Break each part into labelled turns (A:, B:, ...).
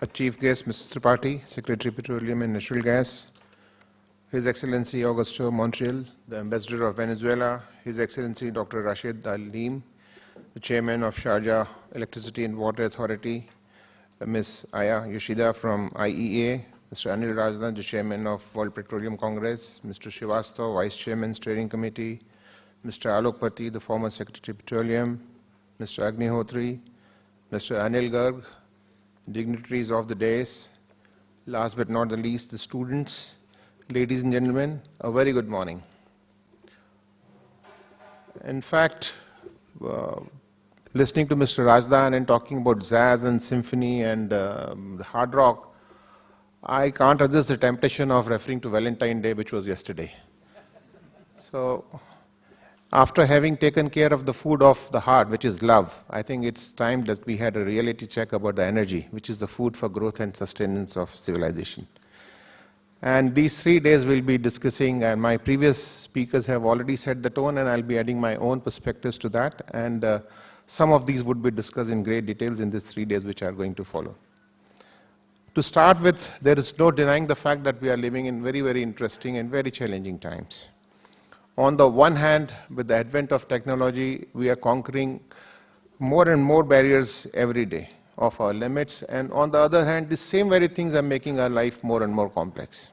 A: Our Chief Guest, Mr. Tripathi, Secretary Petroleum and Natural Gas, His Excellency Augusto Montreal, the Ambassador of Venezuela, His Excellency Dr. Rashid Al-Leem, the Chairman of Sharjah Electricity and Water Authority, Ms. Aya Yoshida from IEA, Mr. Anil Rajdan, the Chairman of World Petroleum Congress, Mr. Srivastav, Vice Chairman, Steering Committee, Mr. Alok Pati, the former Secretary Petroleum, Mr. Agnihotri, Mr. Anil Garg, dignitaries of the dais, last but not the least, the students, ladies and gentlemen, a very good morning. In fact, listening to Mr. Rajdan and talking about jazz and symphony and the hard rock, I can't resist the temptation of referring to Valentine's Day, which was yesterday. So, after having taken care of the food of the heart, which is love, I think it's time that we had a reality check about the energy, which is the food for growth and sustenance of civilization. And these 3 days we'll be discussing, and my previous speakers have already set the tone, and I'll be adding my own perspectives to that. And some of these would be discussed in great details in these 3 days which are going to follow. To start with, there is no denying the fact that we are living in very, very interesting and very challenging times. On the one hand, with the advent of technology, we are conquering more and more barriers every day of our limits, and on the other hand, the same very things are making our life more and more complex.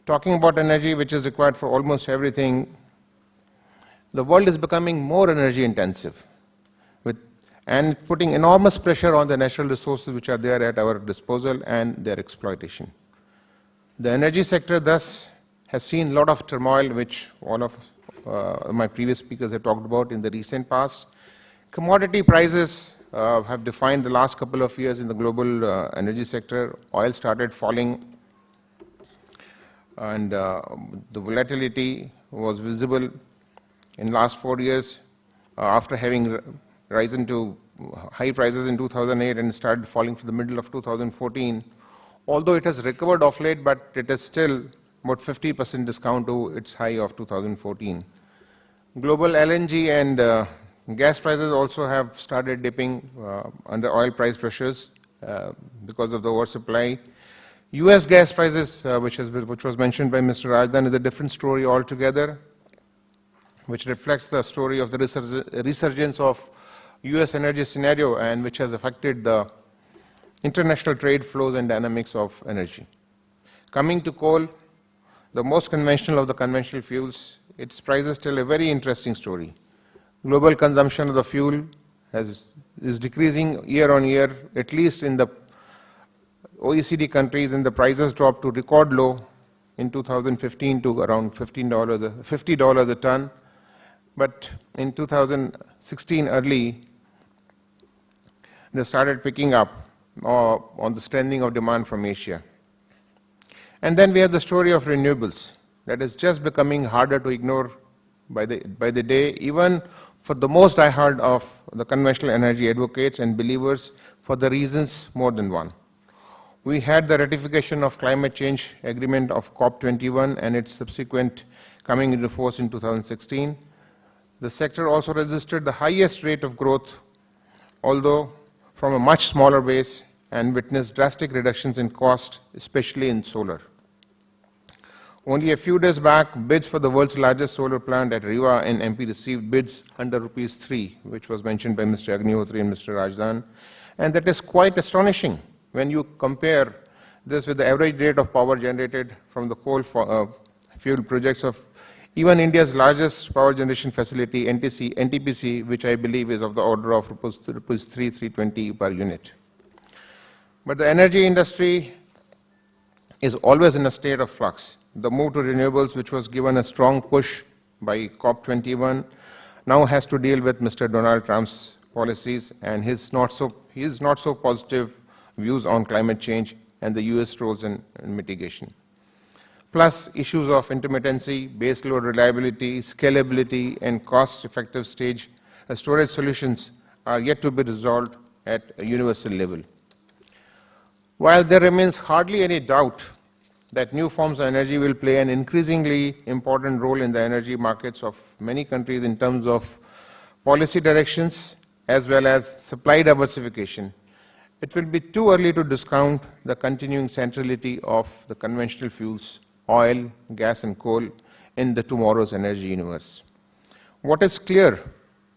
A: Talking about energy, which is required for almost everything, the world is becoming more energy intensive, and putting enormous pressure on the natural resources which are there at our disposal and their exploitation. The energy sector thus has seen a lot of turmoil, which all of my previous speakers have talked about in the recent past. Commodity prices have defined the last couple of years in the global energy sector. Oil started falling, and the volatility was visible in last 4 years after having risen to high prices in 2008 and started falling from the middle of 2014. Although it has recovered of late, but it is still about 50% discount to its high of 2014. Global LNG and gas prices also have started dipping under oil price pressures because of the oversupply. US gas prices, which was mentioned by Mr. Rajdan, is a different story altogether, which reflects the story of the resurgence of US energy scenario and which has affected the international trade flows and dynamics of energy. Coming to coal, the most conventional of the conventional fuels, its prices tell a very interesting story. Global consumption of the fuel is decreasing year on year, at least in the OECD countries, and the prices dropped to record low in 2015 to around $50 a ton. But in 2016 early, they started picking up on the strengthening of demand from Asia. And then we have the story of renewables that is just becoming harder to ignore by the day, even for the most I heard of the conventional energy advocates and believers, for the reasons more than one. We had the ratification of climate change agreement of COP21 and its subsequent coming into force in 2016. The sector also registered the highest rate of growth, although from a much smaller base, and witnessed drastic reductions in cost, especially in solar. Only a few days back, bids for the world's largest solar plant at Rewa in MP received bids under ₹3, which was mentioned by Mr. Agnihotri and Mr. Rajdan. And that is quite astonishing when you compare this with the average rate of power generated from the coal fuel projects of even India's largest power generation facility, NTPC, which I believe is of the order of ₹320 per unit. But the energy industry is always in a state of flux. The move to renewables, which was given a strong push by COP21, now has to deal with Mr. Donald Trump's policies and his not so positive views on climate change and the US roles in mitigation. Plus issues of intermittency, baseload reliability, scalability, and cost-effective storage solutions are yet to be resolved at a universal level. While there remains hardly any doubt that new forms of energy will play an increasingly important role in the energy markets of many countries in terms of policy directions as well as supply diversification, It will be too early to discount the continuing centrality of the conventional fuels, oil, gas, and coal in the tomorrow's energy universe. What is clear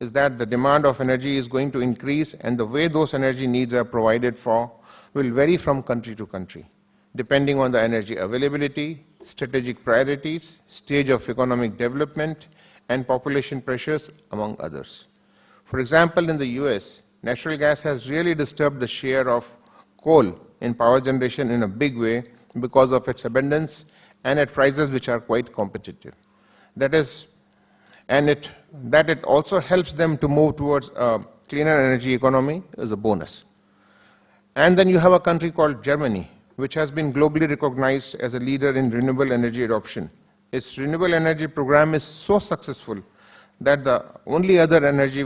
A: is that the demand of energy is going to increase, and the way those energy needs are provided for will vary from country to country, depending on the energy availability, strategic priorities, stage of economic development, and population pressures, among others. For example, in the US, natural gas has really disturbed the share of coal in power generation in a big way because of its abundance and at prices which are quite competitive. That it also helps them to move towards a cleaner energy economy is a bonus. And then you have a country called Germany, which has been globally recognized as a leader in renewable energy adoption. Its renewable energy program is so successful that the only other energy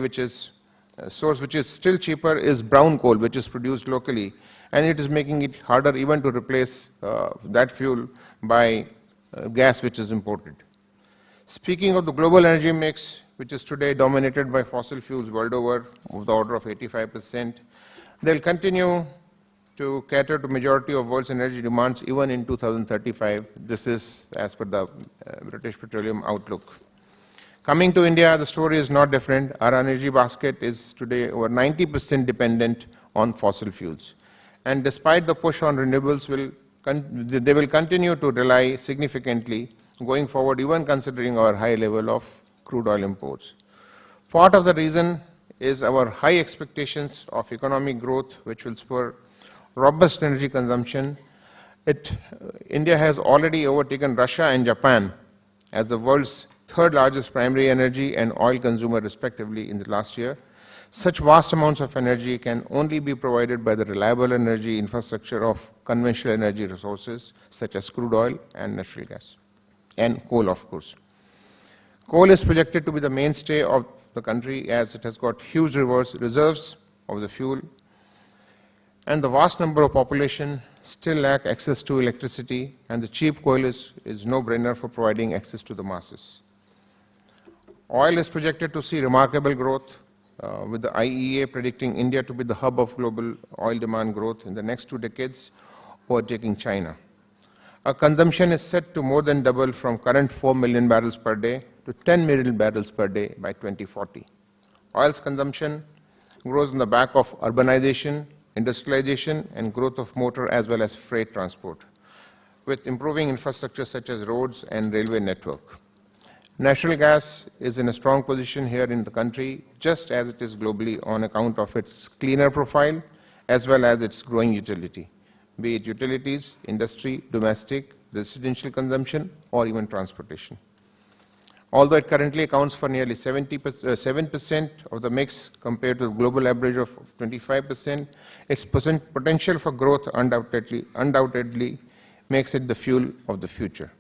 A: source which is still cheaper is brown coal, which is produced locally, and it is making it harder even to replace that fuel by gas which is imported. Speaking of the global energy mix, which is today dominated by fossil fuels world over, of the order of 85%, they'll continue to cater to majority of world's energy demands even in 2035. This is as per the British Petroleum Outlook. Coming to India, the story is not different. Our energy basket is today over 90% dependent on fossil fuels. And despite the push on renewables, they will continue to rely significantly going forward, even considering our high level of crude oil imports. Part of the reason is our high expectations of economic growth, which will spur robust energy consumption. India has already overtaken Russia and Japan as the world's third largest primary energy and oil consumer respectively in the last year. Such vast amounts of energy can only be provided by the reliable energy infrastructure of conventional energy resources such as crude oil and natural gas, and coal, of course. Coal is projected to be the mainstay of the country as it has got huge reserves of the fuel, and the vast number of population still lack access to electricity, and the cheap coal is no-brainer for providing access to the masses. Oil is projected to see remarkable growth, with the IEA predicting India to be the hub of global oil demand growth in the next 2 decades, overtaking China. Our consumption is set to more than double from current 4 million barrels per day to 10 million barrels per day by 2040. Oil's consumption grows on the back of urbanization, industrialization, and growth of motor as well as freight transport, with improving infrastructure such as roads and railway network. Natural gas is in a strong position here in the country, just as it is globally on account of its cleaner profile as well as its growing utility, be it utilities, industry, domestic, residential consumption, or even transportation. Although it currently accounts for nearly 7% of the mix compared to the global average of 25%, its potential for growth undoubtedly makes it the fuel of the future.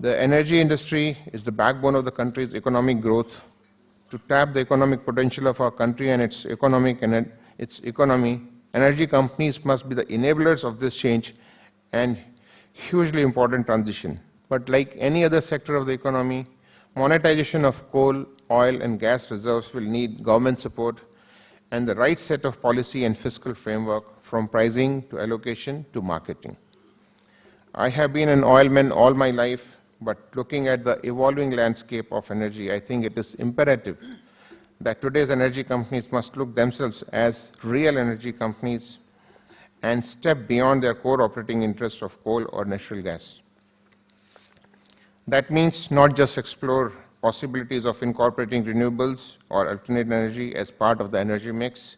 A: The energy industry is the backbone of the country's economic growth. To tap the economic potential of our country and its economy, energy companies must be the enablers of this change and hugely important transition. But like any other sector of the economy, monetization of coal, oil, and gas reserves will need government support and the right set of policy and fiscal framework, from pricing to allocation to marketing. I have been an oilman all my life, but looking at the evolving landscape of energy, I think it is imperative that today's energy companies must look themselves as real energy companies and step beyond their core operating interests of coal or natural gas. That means not just explore possibilities of incorporating renewables or alternate energy as part of the energy mix,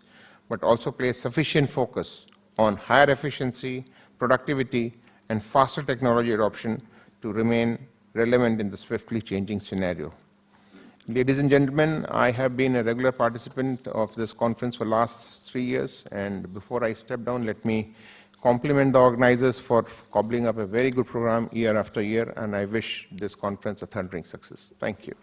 A: but also place sufficient focus on higher efficiency, productivity, and faster technology adoption to remain relevant in the swiftly changing scenario. Ladies and gentlemen, I have been a regular participant of this conference for the last 3 years, and before I step down, let me compliment the organizers for cobbling up a very good program year after year, and I wish this conference a thundering success. Thank you.